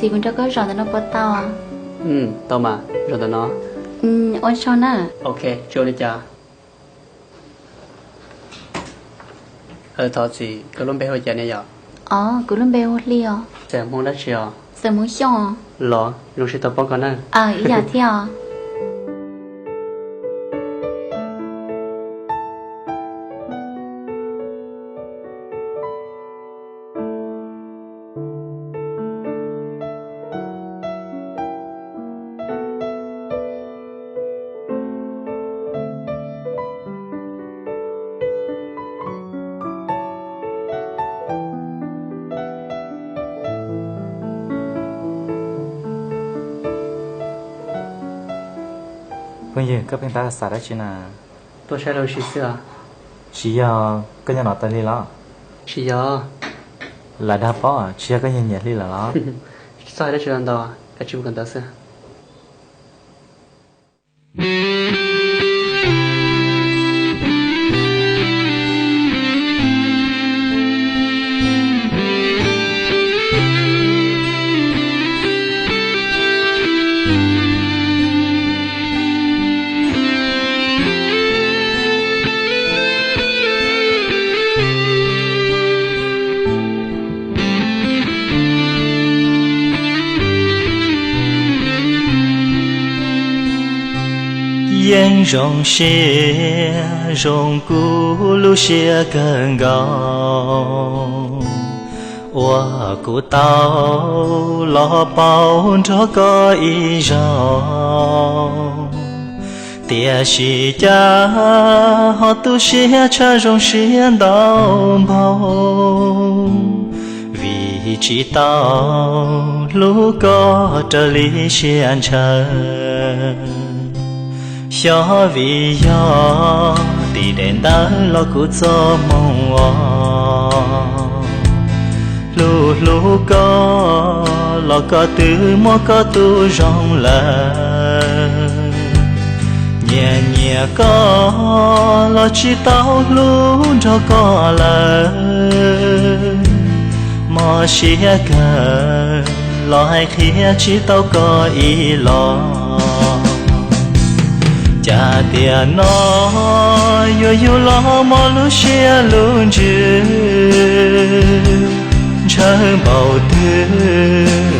chị cũng cho có rõ nó bắt tao à. Tao mà rồi tao nó. Ôn sao nè. Ok cho đi cha. Thọ gì có luôn bé hồi cha này giờ. Cứ luôn bèo liò. Sẽ mong đã chiều. Sợ muốn xong. Lo rồi sẽ tập bóng con nè. Ý giả theo. Bây giờ các bạn ta xả ra chứ nào? Tôi sẽ đâu xí xưa. Chỉ giờ cái nhà nó tên gì đó? Xí giờ. Là đa bó à? Chỉ giờ cái nhà nhẹ đi là đó. Sao đã chưa ăn đâu à? Cái chú cần tới xưa. 烟容些，容古路些更高。我古道老包着个一绕，爹西家好都些车容些道包。vì chỉ tao lúc có trở lý xiên chân cho vì do đi đến đó lo cụ cho mong lúc lúc có lo có từ mua có tu rong lần nhẹ nhẹ có lo chỉ tao lúc cho có lần mò xía cờ lo hai khía chỉ tao có ý lo cha tiền nó yo lo mò lu xía luôn chứ chờ bầu tư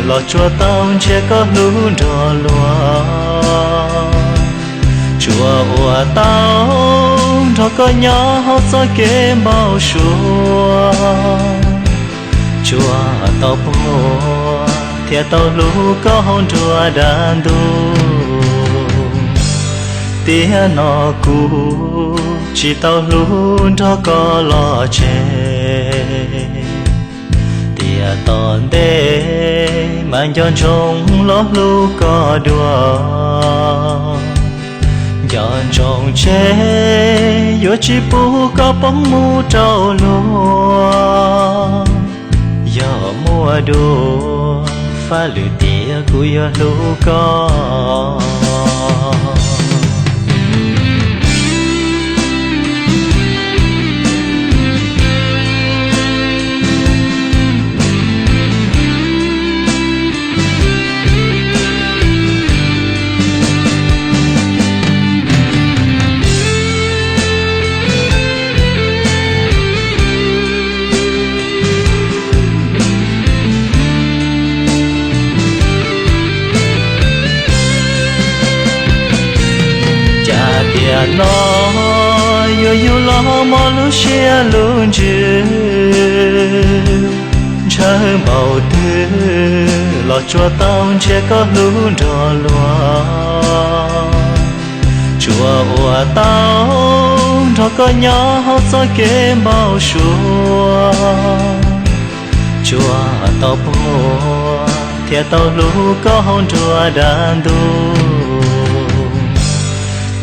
lo cho tao chưa có luôn đò loa chùa ủa tao đó có nhỏ hót gió kế bao xua chùa tao bố thiệt tao lú có hôn chùa đàn đu tía nó cũ chỉ tao lú đó có lo chê tía tòn đê mang cho trông lo lú có đùa dọn trông chê yo chỉ bù có bóng mu trâu lúa giờ mùa đua pha lửa tía của giờ lũ có nó yo lo mò lu xia luôn chứ chờ bầu tư lo cho tao chưa có luôn đò loa chùa ủa tao đó có nhỏ hót gió kế bao xua chùa tao bố thiệt tao lú có hôn chùa đàn đu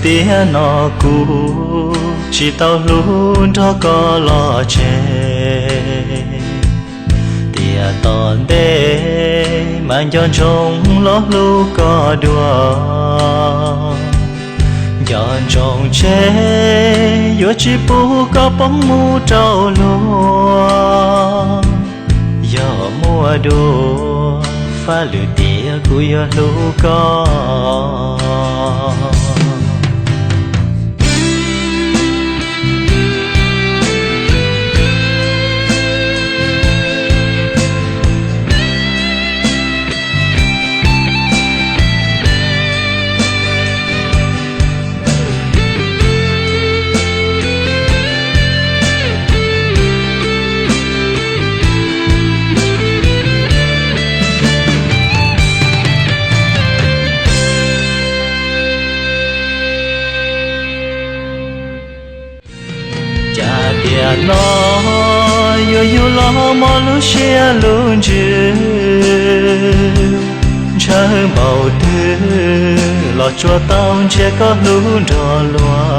tía nó cũ chỉ tao luôn đó có lo chê tía tòn đê mang cho trông lo lu có đùa dọn trông chê yo chỉ bù có bóng mu trâu lúa giờ mùa đùa pha lửa tia của yo lô có nó yo yo lo mò lu xia luôn chứ chờ màu tư lo cho tao che có lu đỏ loa